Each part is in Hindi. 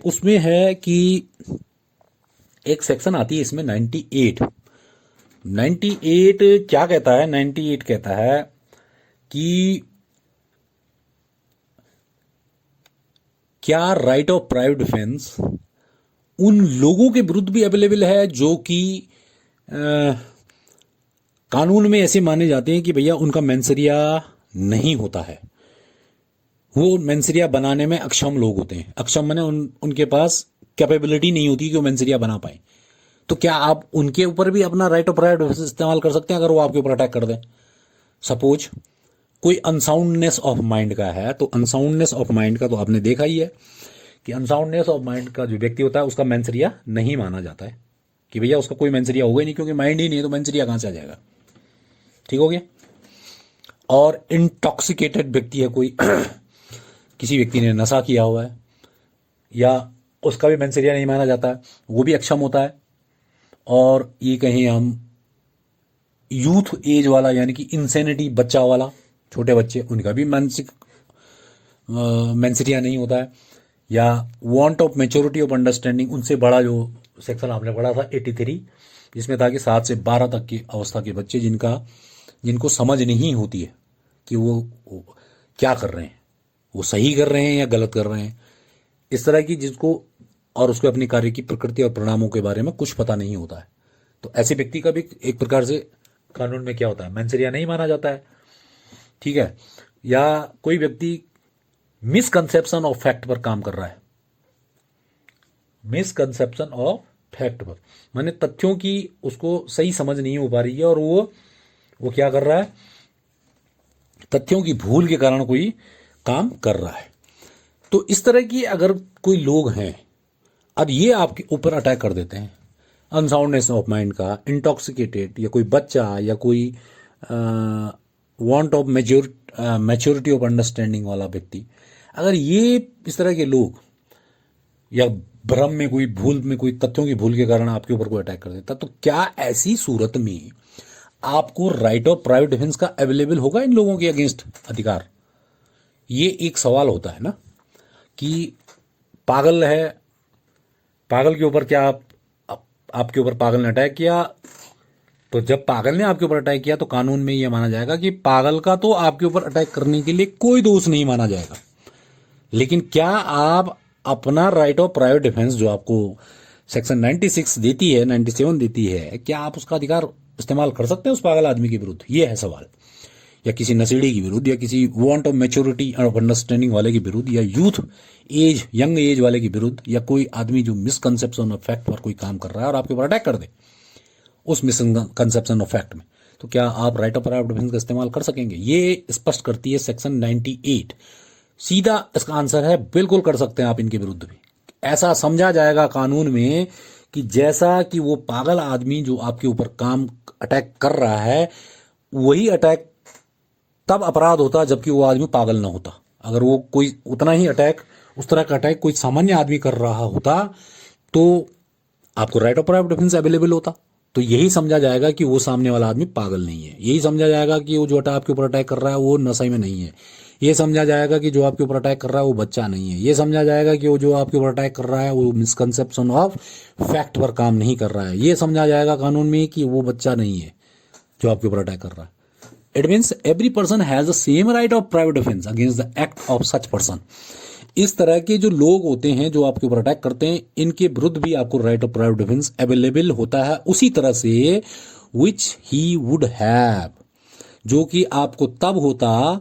उसमें है कि एक सेक्शन आती है इसमें 98 क्या कहता है। 98 कहता है कि क्या राइट ऑफ प्राइवेट डिफेंस उन लोगों के विरुद्ध भी अवेलेबल है जो कि कानून में ऐसे माने जाते हैं कि भैया उनका मेंसरिया नहीं होता है, वो मेंसरिया बनाने में अक्षम लोग होते हैं। अक्षम माने उनके पास कैपेबिलिटी नहीं होती कि वो मेंसरिया बना पाए। तो क्या आप उनके ऊपर भी अपना राइट ऑफ प्राइवेट डिफेंस इस्तेमाल कर सकते हैं अगर वो आपके ऊपर अटैक कर दें? सपोज कोई अनसाउंडनेस ऑफ माइंड का है, तो अनसाउंडनेस ऑफ माइंड का तो आपने देखा ही है कि अनसाउंडनेस ऑफ माइंड का जो व्यक्ति होता है उसका मेंसरिया नहीं माना जाता है कि भैया उसका कोई मेंसरिया होगा ही नहीं, क्योंकि माइंड ही नहीं है तो मेंसरिया कहां से आ जाएगा। ठीक हो गया। और इंटॉक्सिकेटेड व्यक्ति है कोई किसी व्यक्ति ने नशा किया हुआ है या उसका भी मेंसरिया नहीं माना जाता है, वो भी अक्षम होता है। और ये कहीं हम यूथ एज वाला यानी कि इंसेनिटी बच्चा वाला छोटे बच्चे, उनका भी मानसिक मेंसरिया नहीं होता है। या want of maturity of understanding, उनसे बड़ा जो सेक्शन आपने पढ़ा था 83, जिसमें था कि 7 से 12 तक की अवस्था के बच्चे जिनको समझ नहीं होती है कि वो क्या कर रहे हैं, वो सही कर रहे हैं या गलत कर रहे हैं, इस तरह की जिसको और उसको अपनी कार्य की प्रकृति और परिणामों के बारे में कुछ पता नहीं होता है, तो ऐसे व्यक्ति का भी एक प्रकार से कानून में क्या होता है, मेंसरिया नहीं माना जाता है। ठीक है। या कोई व्यक्ति मिसकंसेप्शन ऑफ फैक्ट पर काम कर रहा है, मिसकंसेप्शन ऑफ फैक्ट पर माने तथ्यों की उसको सही समझ नहीं हो पा रही है और वो क्या कर रहा है, तथ्यों की भूल के कारण कोई काम कर रहा है। तो इस तरह की अगर कोई लोग हैं, अब ये आपके ऊपर अटैक कर देते हैं, अनसाउंडनेस ऑफ माइंड का, इंटॉक्सिकेटेड, या कोई बच्चा, या कोई want of maturity of understanding वाला व्यक्ति, अगर ये इस तरह के लोग या भ्रम में कोई भूल में कोई तथ्यों की भूल के कारण आपके ऊपर कोई अटैक कर देता, तो क्या ऐसी सूरत में आपको राइट ऑफ प्राइवेट डिफेंस का अवेलेबल होगा इन लोगों के अगेंस्ट अधिकार? ये एक सवाल होता है ना कि पागल है, पागल के ऊपर क्या आपके ऊपर पागल ने अटैक किया, तो जब पागल ने आपके ऊपर अटैक किया तो कानून में यह माना जाएगा कि पागल का तो आपके ऊपर अटैक करने के लिए कोई दोष नहीं माना जाएगा। लेकिन क्या आप अपना राइट ऑफ प्राइवेट डिफेंस जो आपको सेक्शन 96 देती है, 97 देती है, क्या आप उसका अधिकार इस्तेमाल कर सकते हैं उस पागल आदमी के विरुद्ध? ये है सवाल। या किसी नशेड़ी के विरुद्ध, या किसी want of maturity of understanding वाले के विरुद्ध, या यूथ एज यंग एज वाले के विरुद्ध, या कोई आदमी जो मिसकंसेप्शन ऑफ फैक्ट पर कोई काम कर रहा है और आपके ऊपर अटैक कर दे उस मिसकंसेप्शन ऑफ फैक्ट में, तो क्या आप राइट ऑफ प्राइवेट डिफेंस का इस्तेमाल कर सकेंगे? ये स्पष्ट करती है सेक्शन 98। सीधा इसका आंसर है बिल्कुल कर सकते हैं आप इनके विरुद्ध भी। ऐसा समझा जाएगा कानून में कि जैसा कि वो पागल आदमी जो आपके ऊपर काम अटैक कर रहा है, वही अटैक तब अपराध होता जबकि वो आदमी पागल ना होता। अगर वो कोई उतना ही अटैक, उस तरह का अटैक कोई सामान्य आदमी कर रहा होता तो आपको right of private defence available होता। तो यही समझा जाएगा कि वो सामने वाला आदमी पागल नहीं है, यही समझा जाएगा कि वो जो आपके ऊपर अटैक कर रहा है वो नशे में नहीं है, ये समझा जाएगा कि जो आपके ऊपर अटैक कर रहा है वो बच्चा नहीं है, ये समझा जाएगा कि वो जो आपके ऊपर अटैक कर रहा है वो मिसकंसेप्शन ऑफ फैक्ट पर काम नहीं कर रहा है, ये समझा जाएगा कानून में कि वो बच्चा नहीं है जो आपके ऊपर अटैक कर रहा है। It means every person has the same right of private defence against the act of such person. इस तरह के जो लोग होते हैं जो आपके ऊपर अटैक करते हैं, इनके विरुद्ध भी आपको right of private defence available होता है उसी तरह से विच ही वुड हैव, जो कि आपको तब होता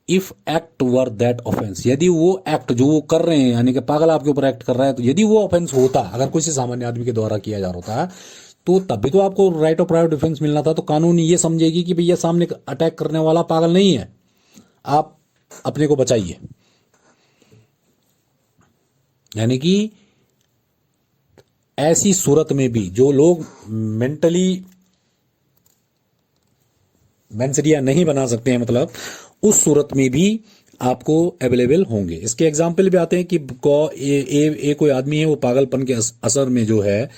if act were that offence, यदि वो एक्ट जो वो कर रहे हैं यानी कि पागल आपके ऊपर एक्ट कर रहा है, तो यदि वो ऑफेंस होता, अगर किसी सामान्य आदमी के द्वारा किया जा रहा होता, तो तब भी तो आपको राइट ऑफ प्राइवेट डिफेंस मिलना था। तो कानून ये समझेगी कि भैया सामने अटैक करने वाला पागल नहीं है, आप अपने को बचाइए। यानी कि ऐसी सूरत में भी जो लोग मेंटली मेंसरिया नहीं बना सकते हैं, मतलब उस सूरत में भी आपको अवेलेबल होंगे। इसके एग्जाम्पल भी आते हैं कि कोई आदमी है, वो पागलपन के असर में जो है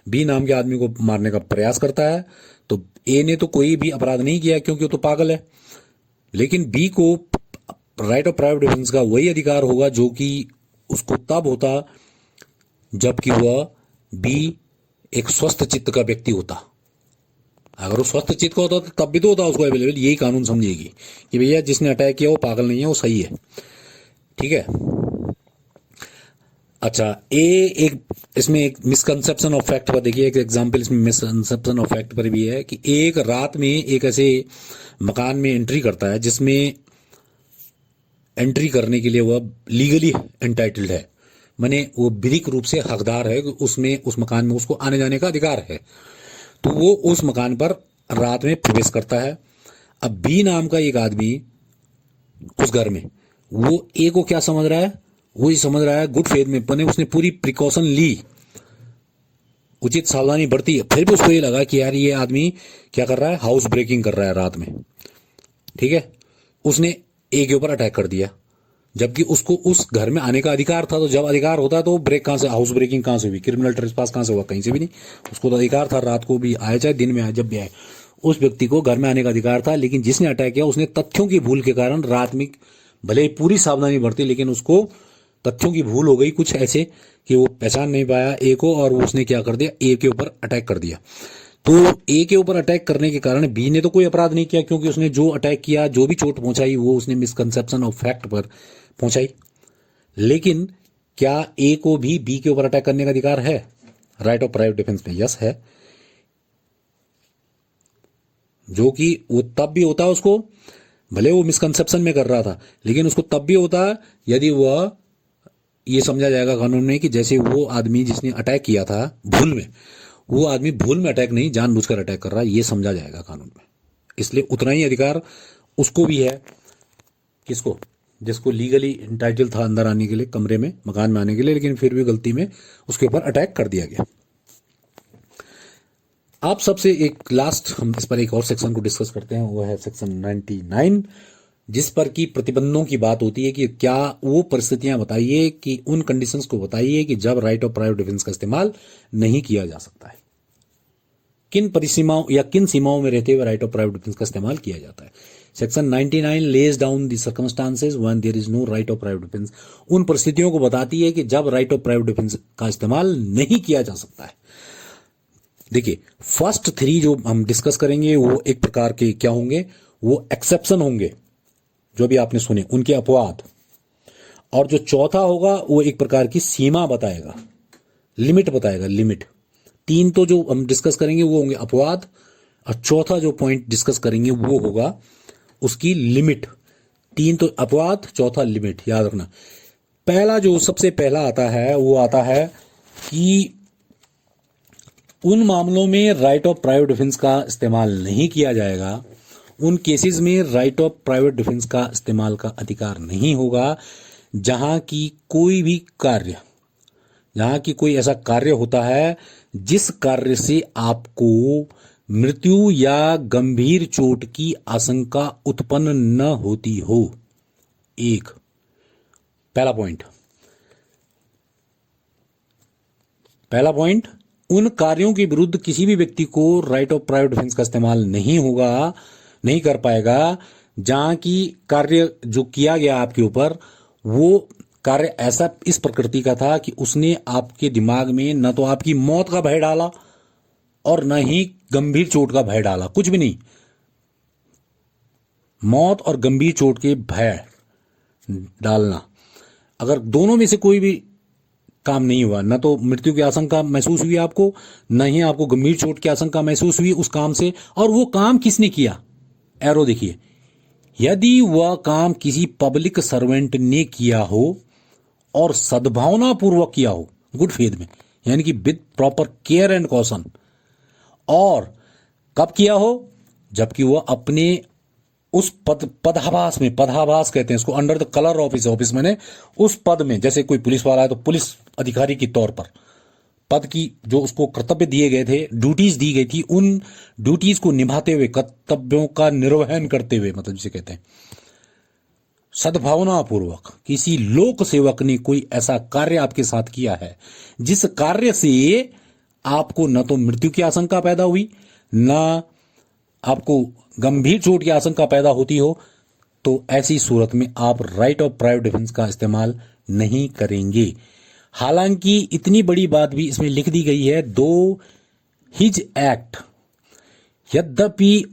बी नाम के आदमी को मारने का प्रयास करता है, तो ए ने तो कोई भी अपराध नहीं किया क्योंकि वो तो पागल है, लेकिन बी को राइट ऑफ प्राइवेट डिफेंस का वही अधिकार होगा जो कि उसको तब होता जबकि वह बी एक स्वस्थ चित्त का व्यक्ति होता। अगर वो स्वस्थ चित्त का होता तो तब भी तो होता उसको अवेलेबल। यही कानून समझिएगी कि भैया जिसने अटैक किया वो पागल नहीं है, वो सही है। ठीक है। अच्छा, एक इसमें एक मिसकंसेप्शन ऑफ फैक्ट पर देखिए, एक एग्जांपल इसमें मिसकंसेप्शन ऑफ फैक्ट पर भी है कि एक रात में एक ऐसे मकान में एंट्री करता है जिसमें एंट्री करने के लिए वह लीगली एंटाइटल्ड है, माने वो विधिक रूप से हकदार है, उसमें उस मकान में उसको आने जाने का अधिकार है। तो वो उस मकान पर रात में प्रवेश करता है। अब बी नाम का एक आदमी उस घर में, वो ए को क्या समझ रहा है, वो ही समझ रहा है गुड फेथ में, बने उसने पूरी प्रिकॉशन ली, उचित सावधानी बरती है, फिर भी उसको ये लगा कि यार ये आदमी क्या कर रहा है, हाउस ब्रेकिंग कर रहा है रात में। ठीक है। उसने ए के ऊपर अटैक कर दिया, जबकि उसको उस घर में आने का अधिकार था। तो जब अधिकार होता है तो ब्रेक कहां से, हाउस ब्रेकिंग कहां से हुई, क्रिमिनल ट्रेसपास कहां से हुआ, कहीं से भी नहीं। उसको तो अधिकार था, रात को भी आए चाहे दिन में आए, जब भी आए उस व्यक्ति को घर में आने का अधिकार था। लेकिन जिसने अटैक किया उसने तथ्यों की भूल के कारण रात में भले ही पूरी सावधानी बरती, लेकिन उसको तथ्यों की भूल हो गई कुछ ऐसे कि वो पहचान नहीं पाया ए को, और वो उसने क्या कर दिया, ए के ऊपर अटैक कर दिया। तो ए के ऊपर अटैक करने के कारण बी ने तो कोई अपराध नहीं किया, क्योंकि उसने जो अटैक किया, जो भी चोट पहुंचाई, वो उसने मिसकंसेप्शन ऑफ फैक्ट पर पहुंचाई। लेकिन क्या ए को भी बी के ऊपर अटैक करने का अधिकार है राइट ऑफ प्राइवेट डिफेंस में? यस है। जो कि वो तब भी होता है उसको, भले वो मिसकंसेप्शन में कर रहा था, लेकिन उसको तब भी होता है यदि वह ये समझा जाएगा कानून में कि जैसे वो आदमी जिसने अटैक किया था भूल में, वो आदमी भूल में अटैक नहीं, जानबूझकर अटैक कर रहा है, ये समझा जाएगा कानून में। इसलिए उतना ही अधिकार उसको भी है, किसको, जिसको लीगली इंटाइटल था अंदर आने के लिए, कमरे में, मकान में आने के लिए, लेकिन फिर भी गलती में उसके ऊपर अटैक कर दिया गया। आप सबसे एक लास्ट हम इस पर एक और सेक्शन को डिस्कस करते हैं, वो है सेक्शन 99, जिस पर की प्रतिबंधों की बात होती है कि क्या वो परिस्थितियां बताइए, कि उन कंडीशंस को बताइए कि जब राइट ऑफ प्राइवेट डिफेंस का इस्तेमाल नहीं किया जा सकता है, किन परिसीमाओं या किन सीमाओं में रहते हुए राइट ऑफ प्राइवेट डिफेंस का इस्तेमाल किया जाता है। Section 99 lays down the circumstances when there is no right of private defence, उन परिस्थितियों को बताती है कि जब राइट ऑफ प्राइवेट डिफेंस का इस्तेमाल नहीं किया जा सकता है। देखिए, फर्स्ट 3 जो हम डिस्कस करेंगे वो एक प्रकार के क्या होंगे, वो एक्सेप्शन होंगे, जो भी आपने सुने उनके अपवाद, और जो चौथा होगा वो एक प्रकार की सीमा बताएगा, लिमिट बताएगा, लिमिट। 3 तो जो हम डिस्कस करेंगे वो होंगे अपवाद, और चौथा जो पॉइंट डिस्कस करेंगे वो होगा उसकी लिमिट। 3 तो अपवाद, चौथा लिमिट, याद रखना। पहला जो सबसे पहला आता है वो आता है कि उन मामलों में राइट ऑफ प्राइवेट डिफेंस का इस्तेमाल नहीं किया जाएगा, उन केसेस में राइट ऑफ प्राइवेट डिफेंस का इस्तेमाल का अधिकार नहीं होगा जहां की कोई भी कार्य, जहां की कोई ऐसा कार्य होता है जिस कार्य से आपको मृत्यु या गंभीर चोट की आशंका उत्पन्न न होती हो। एक पहला पॉइंट, उन कार्यों के विरुद्ध किसी भी व्यक्ति को राइट ऑफ प्राइवेट डिफेंस का इस्तेमाल नहीं होगा, नहीं कर पाएगा, जहां की कार्य जो किया गया आपके ऊपर, वो कार्य ऐसा इस प्रकृति का था कि उसने आपके दिमाग में न तो आपकी मौत का भय डाला और न ही गंभीर चोट का भय डाला, कुछ भी नहीं। मौत और गंभीर चोट के भय डालना, अगर दोनों में से कोई भी काम नहीं हुआ, न तो मृत्यु की आशंका महसूस हुई आपको, न ही आपको गंभीर चोट की आशंका महसूस हुई उस काम से, और वो काम किसने किया, एरो देखिए, यदि वह काम किसी पब्लिक सर्वेंट ने किया हो और सद्भावना पूर्वक किया हो, गुड फेथ में, यानी कि with proper care and caution, और कब किया हो, जबकि वह अपने उस पदाभास में, पदाभास कहते हैं इसको, under the colour of office, मैंने उस पद में, जैसे कोई पुलिस वाला है तो पुलिस अधिकारी के तौर पर पद की जो उसको कर्तव्य दिए गए थे, ड्यूटीज दी गई थी, उन ड्यूटीज को निभाते हुए, कर्तव्यों का निर्वहन करते हुए, मतलब जिसे कहते हैं सद्भावना पूर्वक किसी लोक सेवक ने कोई ऐसा कार्य आपके साथ किया है जिस कार्य से आपको न तो मृत्यु की आशंका पैदा हुई, न आपको गंभीर चोट की आशंका पैदा होती हो, तो ऐसी सूरत में आप राइट ऑफ प्राइवेट डिफेंस का इस्तेमाल नहीं करेंगे। हालांकि इतनी बड़ी बात भी इसमें लिख दी गई है, दो हिज एक्ट, यद्यपि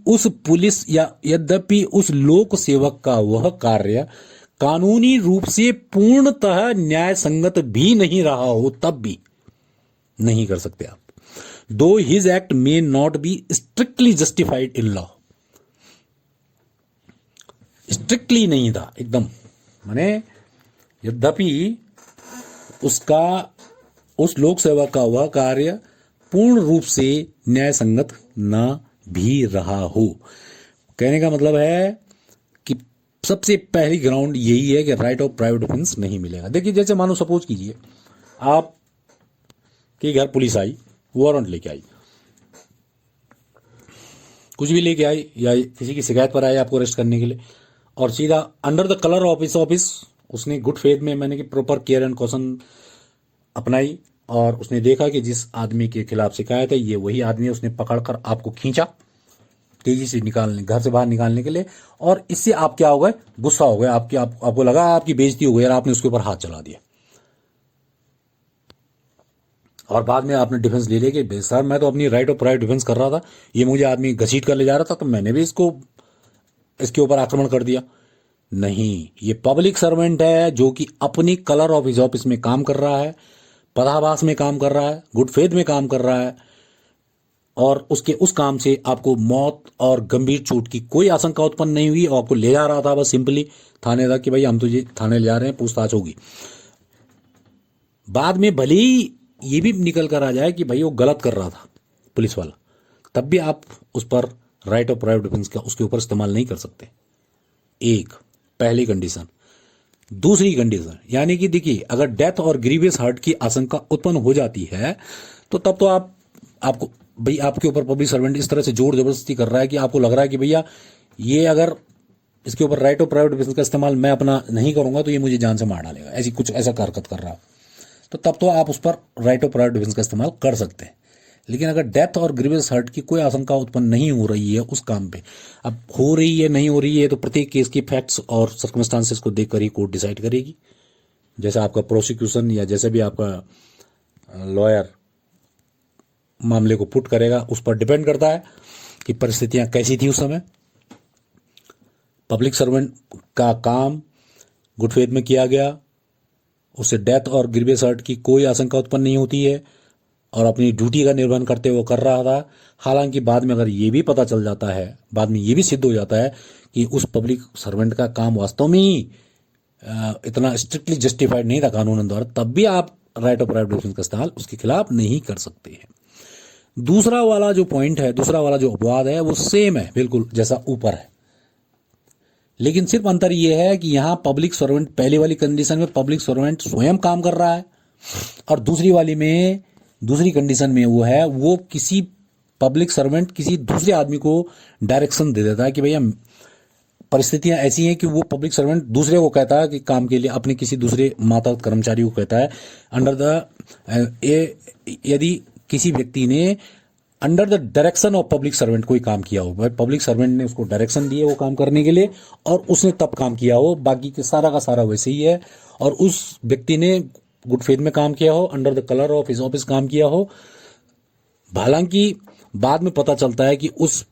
उस लोक सेवक का वह कार्य कानूनी रूप से पूर्णतः न्याय संगत भी नहीं रहा हो, तब भी नहीं कर सकते आप। दो his act may not be strictly justified in law, strictly नहीं था एकदम, माने यद्यपि उसका उस लोक सेवा का वह कार्य पूर्ण रूप से न्याय संगत न भी रहा हो। कहने का मतलब है कि सबसे पहली ग्राउंड यही है कि राइट ऑफ प्राइवेट डिफेंस नहीं मिलेगा। देखिए जैसे मानो सपोज कीजिए आप के घर पुलिस आई, वारंट लेके आई, कुछ भी लेके आई या किसी की शिकायत पर आई आपको अरेस्ट करने के लिए, और सीधा under the colour of office उसने गुड फेथ में मैंने कि प्रॉपर केयर एंड कॉशन अपनाई, और उसने देखा कि जिस आदमी के खिलाफ शिकायत है ये वही आदमी है, उसने पकड़कर आपको खींचा तेजी से निकालने, घर से बाहर निकालने के लिए, और इससे आप क्या हो गए, गुस्सा हो गए, आपको लगा आपकी बेइज्जती हो गई और आपने उसके ऊपर हाथ चला दिया, और बाद में आपने डिफेंस ले लिया कि सर मैं तो अपनी राइट ऑफ प्राइवेट डिफेंस कर रहा था, ये मुझे आदमी घसीट कर ले जा रहा था तो मैंने भी इसके ऊपर आक्रमण कर दिया। नहीं, ये पब्लिक सर्वेंट है जो कि अपनी कलर ऑफ हिज ऑफिस में काम कर रहा है, पदाभास में काम कर रहा है, गुड फेथ में काम कर रहा है, और उसके उस काम से आपको मौत और गंभीर चोट की कोई आशंका उत्पन्न नहीं हुई, और आपको ले जा रहा था बस सिंपली थाने तक कि भाई हम तुझे थाने ले जा रहे हैं, पूछताछ होगी। बाद में भले ही ये भी निकल कर आ जाए कि भाई वो गलत कर रहा था पुलिस वाला, तब भी आप उस पर राइट ऑफ प्राइवेट डिफेंस का उसके ऊपर इस्तेमाल नहीं कर सकते। एक पहली कंडीशन। दूसरी कंडीशन यानी कि देखिए अगर डेथ और ग्रीवियस हर्ट की आशंका उत्पन्न हो जाती है तो तब तो आपको भाई आपके ऊपर पब्लिक सर्वेंट इस तरह से जोर जबरदस्ती कर रहा है कि आपको लग रहा है कि भैया ये अगर इसके ऊपर राइट ऑफ प्राइवेट डिफेंस का इस्तेमाल मैं अपना नहीं करूंगा तो ये मुझे जान से मार डालेगा, ऐसा हरकत कर रहा है, तो तब तो आप उस पर राइट ऑफ प्राइवेट डिफेंस का इस्तेमाल कर सकते हैं। लेकिन अगर डेथ और ग्रीवियस हर्ट की कोई आशंका उत्पन्न नहीं हो रही है उस काम पे, अब हो रही है नहीं हो रही है तो प्रत्येक केस की फैक्ट्स और सर्कमस्टांसेस को देखकर ही कोर्ट डिसाइड करेगी, जैसा आपका प्रोसिक्यूशन या जैसे भी आपका लॉयर मामले को पुट करेगा उस पर डिपेंड करता है कि परिस्थितियां कैसी थी उस समय। पब्लिक सर्वेंट का काम गुड फेथ में किया गया, उससे डेथ और ग्रीवियस हर्ट की कोई आशंका उत्पन्न नहीं होती है और अपनी ड्यूटी का निर्वहन करते हुए कर रहा था। हालांकि बाद में अगर ये भी पता चल जाता है, बाद में ये भी सिद्ध हो जाता है कि उस पब्लिक सर्वेंट का काम वास्तव में ही इतना स्ट्रिक्टली जस्टिफाइड नहीं था कानून द्वारा, तब भी आप राइट ऑफ प्राइवेट डिफेंस का इस्तेमाल उसके खिलाफ नहीं कर सकते हैं। दूसरा वाला जो पॉइंट है, दूसरा वाला जो अपवाद है वो सेम है बिल्कुल जैसा ऊपर है, लेकिन सिर्फ अंतर यह है कि यहां पब्लिक सर्वेंट पहले वाली कंडीशन में पब्लिक सर्वेंट स्वयं काम कर रहा है, और दूसरी कंडीशन में वो किसी पब्लिक सर्वेंट किसी दूसरे आदमी को डायरेक्शन दे देता है कि भैया परिस्थितियां ऐसी हैं कि वो पब्लिक सर्वेंट दूसरे को कहता है कि काम के लिए अपने किसी दूसरे मातहत कर्मचारी को कहता है अंडर द यदि किसी व्यक्ति ने under the direction of public servant कोई काम किया हो, पब्लिक सर्वेंट ने उसको डायरेक्शन दिए वो काम करने के लिए और उसने तब काम किया हो, बाकी के सारा का सारा वैसे ही है, और उस व्यक्ति ने गुड फेथ में काम किया हो, under the colour of his office काम किया हो। हालांकि बाद में पता चलता है कि उस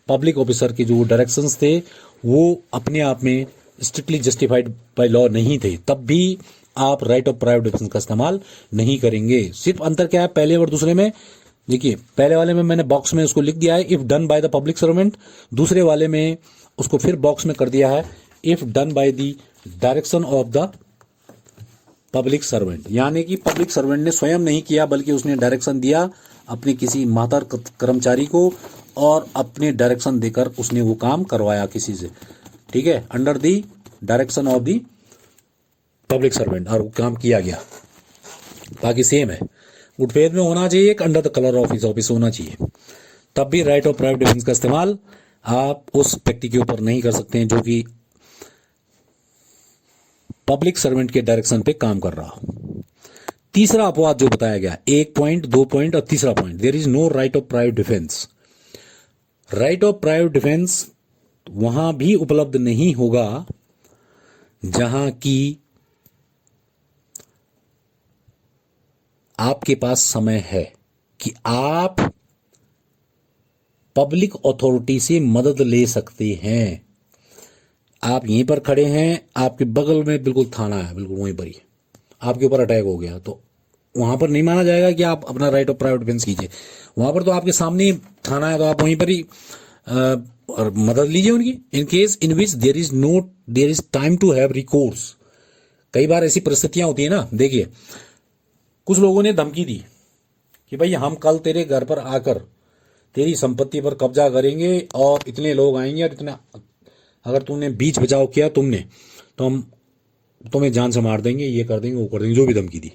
पब्लिक ऑफिसर के जो डायरेक्शंस थे वो अपने आप में स्ट्रिक्टली जस्टिफाइड बाय लॉ नहीं थे, तब भी आप राइट ऑफ प्राइवेट डिफेंस का इस्तेमाल नहीं करेंगे। सिर्फ अंतर क्या है पहले और दूसरे में? देखिए पहले वाले में मैंने बॉक्स में उसको लिख दिया है if done by the public servant, दूसरे वाले में उसको फिर बॉक्स में कर दिया है if done by the direction of the public servant, यानी कि पब्लिक सर्वेंट ने स्वयं नहीं किया बल्कि उसने डायरेक्शन दिया अपने किसी मातर कर्मचारी को, और अपने डायरेक्शन देकर उसने वो काम करवाया किसी से, ठीक है, under the direction of the public servant, और वो काम किया गया। बाकी सेम है, गुड फेथ में होना चाहिए, एक under the colour of his office होना चाहिए, तब भी राइट ऑफ प्राइवेट डिफेंस का इस्तेमाल आप उस व्यक्ति के ऊपर नहीं कर सकते हैं जो कि पब्लिक सर्वेंट के डायरेक्शन पे काम कर रहा हो। तीसरा अपवाद जो बताया गया, 1 पॉइंट 2 पॉइंट और तीसरा point, there is no right of private defence. Right of private defence वहां भी उपलब्ध नहीं होगा जहां की आपके पास समय है कि आप पब्लिक अथॉरिटी से मदद ले सकते हैं। आप यहीं पर खड़े हैं, आपके बगल में बिल्कुल थाना है, बिल्कुल वहीं पर ही आपके ऊपर अटैक हो गया, तो वहां पर नहीं माना जाएगा कि आप अपना राइट ऑफ प्राइवेट डिफेंस कीजिए। वहां पर तो आपके सामने ही थाना है, तो आप वहीं पर ही और मदद लीजिए उनकी। In case in which there is time to have recourse. कई बार ऐसी परिस्थितियां होती है ना, देखिए कुछ लोगों ने धमकी दी कि भाई हम कल तेरे घर पर आकर तेरी संपत्ति पर कब्जा करेंगे और इतने लोग आएंगे और इतना, अगर तुमने बीच बचाव किया तुमने, तो हम तुम्हें जान से मार देंगे, ये कर देंगे, वो कर देंगे, जो भी धमकी दी।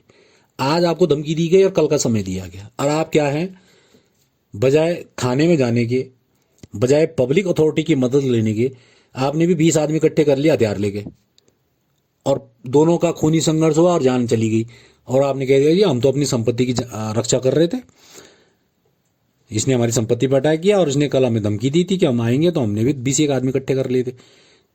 आज आपको धमकी दी गई और कल का समय दिया गया, और आप क्या हैं, बजाय थाने में जाने के, बजाय पब्लिक अथॉरिटी की मदद लेने के, आपने भी 20 आदमी इकट्ठे कर लिया हथियार लेके, और दोनों का खूनी संघर्ष हुआ और जान चली गई, और आपने कह दिया जी हम तो अपनी संपत्ति की रक्षा कर रहे थे, इसने हमारी संपत्ति पर अटैक किया और इसने कल हमें धमकी दी थी कि हम आएंगे, तो हमने भी 21 आदमी इकट्ठे कर लिए थे।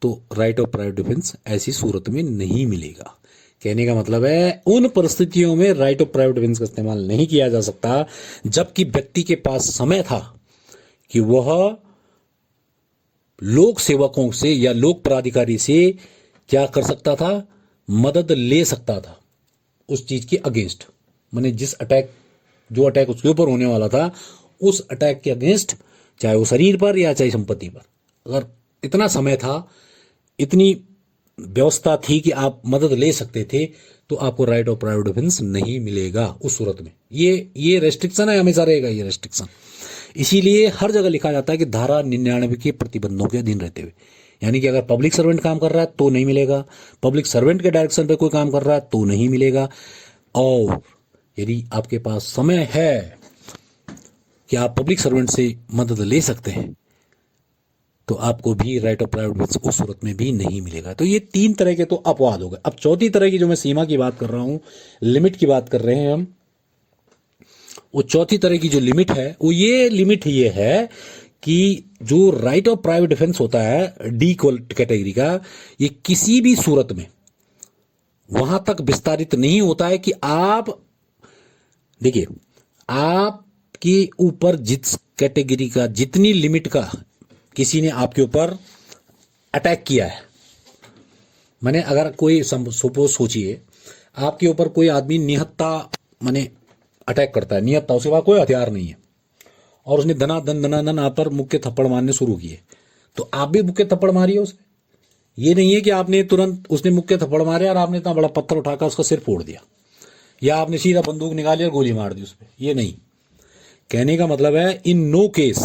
तो राइट ऑफ प्राइवेट डिफेंस ऐसी सूरत में नहीं मिलेगा। कहने का मतलब है उन परिस्थितियों में राइट ऑफ प्राइवेट डिफेंस का इस्तेमाल नहीं किया जा सकता जबकि व्यक्ति के पास समय था कि वह लोक सेवकों से या लोक प्राधिकारी से क्या कर सकता था, मदद ले सकता था उस चीज के अगेंस्ट। माने जो अटैक उसके ऊपर होने वाला था, उस अटैक के अगेंस्ट, चाहे वो शरीर पर या चाहे संपत्ति पर, अगर इतना समय था, इतनी व्यवस्था थी कि आप मदद ले सकते थे, तो आपको राइट ऑफ प्राइवेट डिफेंस नहीं मिलेगा उस सूरत में। ये रेस्ट्रिक्शन है, हमेशा रहेगा ये रेस्ट्रिक्शन। इसीलिए हर जगह लिखा जाता है कि धारा 99 के प्रतिबंधों के अधीन रहते हुए, यानी कि अगर पब्लिक सर्वेंट काम कर रहा है तो नहीं मिलेगा, पब्लिक सर्वेंट के डायरेक्शन पे कोई काम कर रहा है तो नहीं मिलेगा, और यदि आपके पास समय है कि आप पब्लिक सर्वेंट से मदद ले सकते हैं, तो आपको भी राइट ऑफ प्राइवेट डिफेंस उस सूरत में भी नहीं मिलेगा। तो ये 3 तरह के तो अपवाद हो गए। अब चौथी तरह की जो मैं सीमा की बात कर रहा हूं, लिमिट की बात कर रहे हैं हम, वो चौथी तरह की जो लिमिट है, वो ये लिमिट ये है कि जो राइट ऑफ प्राइवेट डिफेंस होता है डी कैटेगरी का, ये किसी भी सूरत में वहां तक विस्तारित नहीं होता है कि आप देखिए, आपके ऊपर जिस कैटेगरी का, जितनी लिमिट का किसी ने आपके ऊपर अटैक किया है, माने अगर कोई सपोज सोचिए आपके ऊपर कोई आदमी निहत्ता माने अटैक करता है, निहत्ता, उसके पास कोई हथियार नहीं है, और उसने धनाधन आप पर मुक्के थप्पड़ मारने शुरू किए, तो आप भी मुक्के थप्पड़ मारिए उसे। ये नहीं है कि आपने तुरंत, उसने मुक्के थप्पड़ मारे और आपने इतना बड़ा पत्थर उठाकर उसका सिर फोड़ दिया, या आपने सीधा बंदूक निकाली और गोली मार दी उस पर। ये नहीं, कहने का मतलब है in no case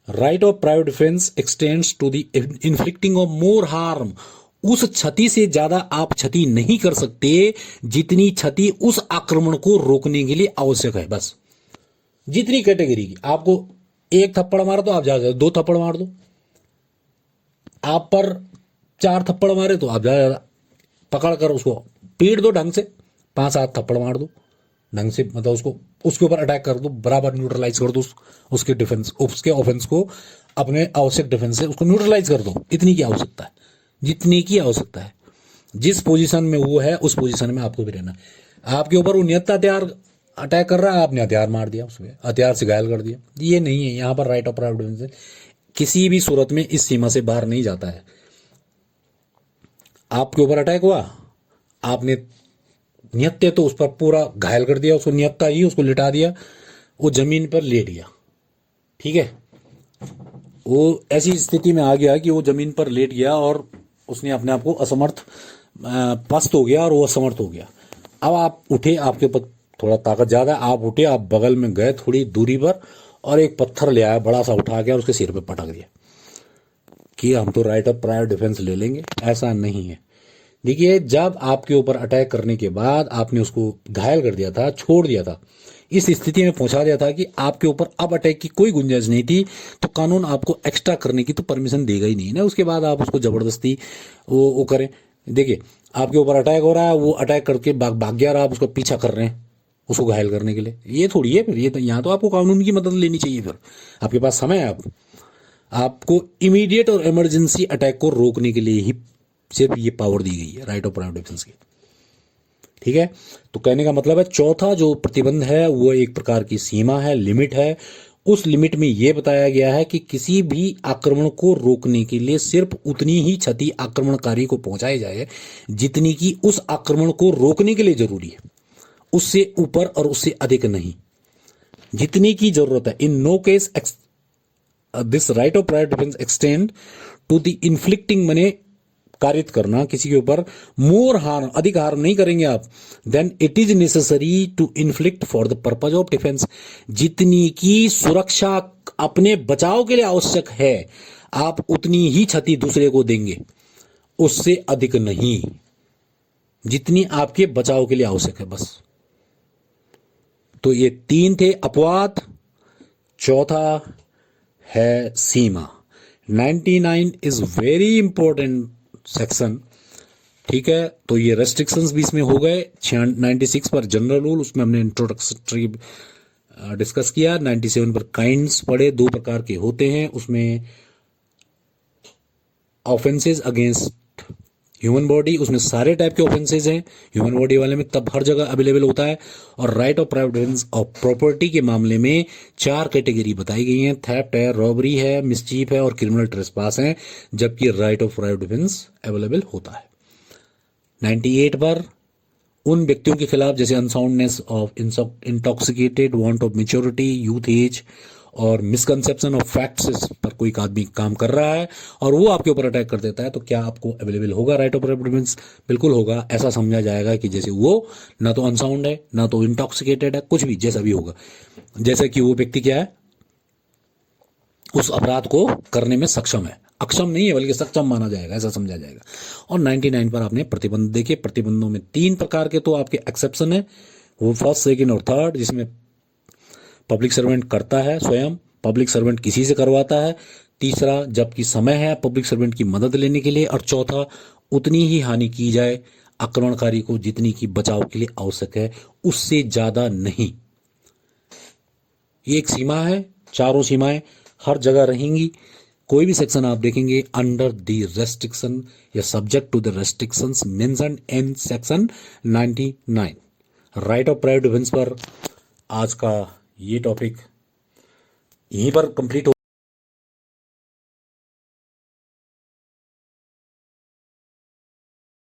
right of private defence extends to the inflicting of more harm. उस क्षति से ज्यादा आप क्षति नहीं कर सकते जितनी क्षति उस आक्रमण को रोकने के लिए आवश्यक है। बस जितनी कैटेगरी की, आपको 1 थप्पड़ मारा तो आप ज्यादा 2 थप्पड़ मार दो, आप पर 4 थप्पड़ मारे तो आप ज्यादा पकड़ कर उसको पीट दो, ढंग से 5-7 थप्पड़ मार दो ढंग से, मतलब उसको उसके ऊपर अटैक कर दो, बराबर न्यूट्रलाइज कर दो उसके डिफेंस, उसके ऑफेंस को अपने आवश्यक डिफेंस से उसको न्यूट्रलाइज कर दो। इतनी की आवश्यकता है, जितनी की आवश्यकता है। जिस पोजीशन में वो है उस पोजीशन में आपको भी रहना है। आपके ऊपर वो नियत हथियार अटैक कर रहा है, आपने हथियार मार दिया, उसमें हथियार से घायल कर दिया, ये नहीं है। यहां पर राइट ऑफ प्राइवेट डिफेंस किसी भी सूरत में इस सीमा से बाहर नहीं जाता है। आपके ऊपर अटैक हुआ, आपने नियत्ते तो उस पर पूरा घायल कर दिया, उसको नियत्ता ही उसको लिटा दिया, वो जमीन पर लेट गया, ठीक है, वो ऐसी स्थिति में आ गया कि वो जमीन पर लेट गया और उसने अपने आप को असमर्थ, पस्त हो गया और वो असमर्थ हो गया। अब आप उठे, आपके ऊपर थोड़ा ताकत ज्यादा है, आप उठे, आप बगल में गए थोड़ी दूरी पर और एक पत्थर ले आया बड़ा सा, उठा के और उसके सिर पे पटक दिया कि हम तो राइट ऑफ प्राइवेट डिफेंस ले लेंगे। ऐसा नहीं है। देखिए, जब आपके ऊपर अटैक करने के बाद आपने उसको घायल कर दिया था, छोड़ दिया था, इस स्थिति में पहुंचा दिया था कि आपके ऊपर अब अटैक की कोई गुंजाइश नहीं थी, तो कानून आपको एक्स्ट्रा करने की तो परमिशन देगा ही नहीं ना। उसके बाद आप उसको जबरदस्ती वो करें। देखिए, आपके ऊपर अटैक हो रहा है, वो अटैक करके भाग गया और आप उसको पीछा कर रहे हैं उसको घायल करने के लिए, ये थोड़ी है। फिर ये तो यहाँ तो आपको कानून की मदद लेनी चाहिए। फिर आपके पास समय है, आपको इमीडिएट और इमरजेंसी अटैक को रोकने के लिए ही सिर्फ ये पावर दी गई है राइट ऑफ प्राइवेट डिफेंस की। ठीक है, तो कहने का मतलब है चौथा जो प्रतिबंध है वो एक प्रकार की सीमा है, लिमिट है। उस लिमिट में यह बताया गया है कि किसी भी आक्रमण को रोकने के लिए सिर्फ उतनी ही क्षति आक्रमणकारी को पहुंचाई जाए जितनी की उस आक्रमण को रोकने के लिए जरूरी है, उससे ऊपर और उससे अधिक नहीं, जितनी की जरूरत है। In no case this right of prior defence extend to the inflicting, मने कारित करना किसी के ऊपर, मोर हार्म, अधिक हार्म नहीं करेंगे आप, then it is necessary to inflict for the purpose of defence, जितनी की सुरक्षा अपने बचाव के लिए आवश्यक है आप उतनी ही क्षति दूसरे को देंगे, उससे अधिक नहीं, जितनी आपके बचाव के लिए आवश्यक है बस। तो ये तीन थे अपवाद, चौथा है सीमा। 99 इज वेरी इंपॉर्टेंट सेक्शन, ठीक है। तो ये रेस्ट्रिक्शंस भी इसमें हो गए। 96 पर जनरल रूल, उसमें हमने इंट्रोडक्टरी डिस्कस किया। 97 पर काइंड्स पढ़े, दो प्रकार के होते हैं, उसमें ऑफेंसेस अगेंस्ट ह्यूमन बॉडी, उसमें सारे टाइप के ऑफेंसेस हैं ह्यूमन बॉडी वाले में, तब हर जगह अवेलेबल होता है। और right of private defence of property के मामले में 4 कैटेगरी बताई गई हैं, थेफ्ट है, रॉबरी है, मिसचीफ है और क्रिमिनल ट्रेसपास है, जबकि right of private defence available होता है। 98 पर उन व्यक्तियों के खिलाफ जैसे unsoundness of intoxicated, want of maturity, youth age और मिसकंसेप्शन ऑफ फैक्ट्स पर कोई आदमी काम कर रहा है और वो आपके ऊपर अटैक कर देता है, तो क्या आपको अवेलेबल होगा राइट ऑफ प्राइवेट डिफेंस? बिल्कुल होगा। ऐसा समझा जाएगा कि जैसे वो ना तो अनसाउंड है, ना तो इंटॉक्सिकेटेड है, कुछ भी जैसा भी होगा, जैसे कि वो व्यक्ति क्या है, उस अपराध को करने में सक्षम है, अक्षम नहीं है बल्कि सक्षम माना जाएगा, ऐसा समझा जाएगा। और 99 पर आपने प्रतिबंध देखे। प्रतिबंधों में 3 प्रकार के तो आपके एक्सेप्शन है, वो फर्स्ट, सेकंड और थर्ड, जिसमें पब्लिक सर्वेंट करता है स्वयं, पब्लिक सर्वेंट किसी से करवाता है, तीसरा जबकि समय है पब्लिक सर्वेंट की मदद लेने के लिए, और चौथा उतनी ही हानि की जाए आक्रमणकारी को जितनी की बचाव के लिए आवश्यक है, उससे ज्यादा नहीं। ये एक सीमा है, चारों सीमाएं हर जगह रहेंगी। कोई भी सेक्शन आप देखेंगे अंडर द रेस्ट्रिक्शन या subject to the restrictions mentioned in section 99। Right of private defence पर आज का ये टॉपिक यहीं पर कंप्लीट हो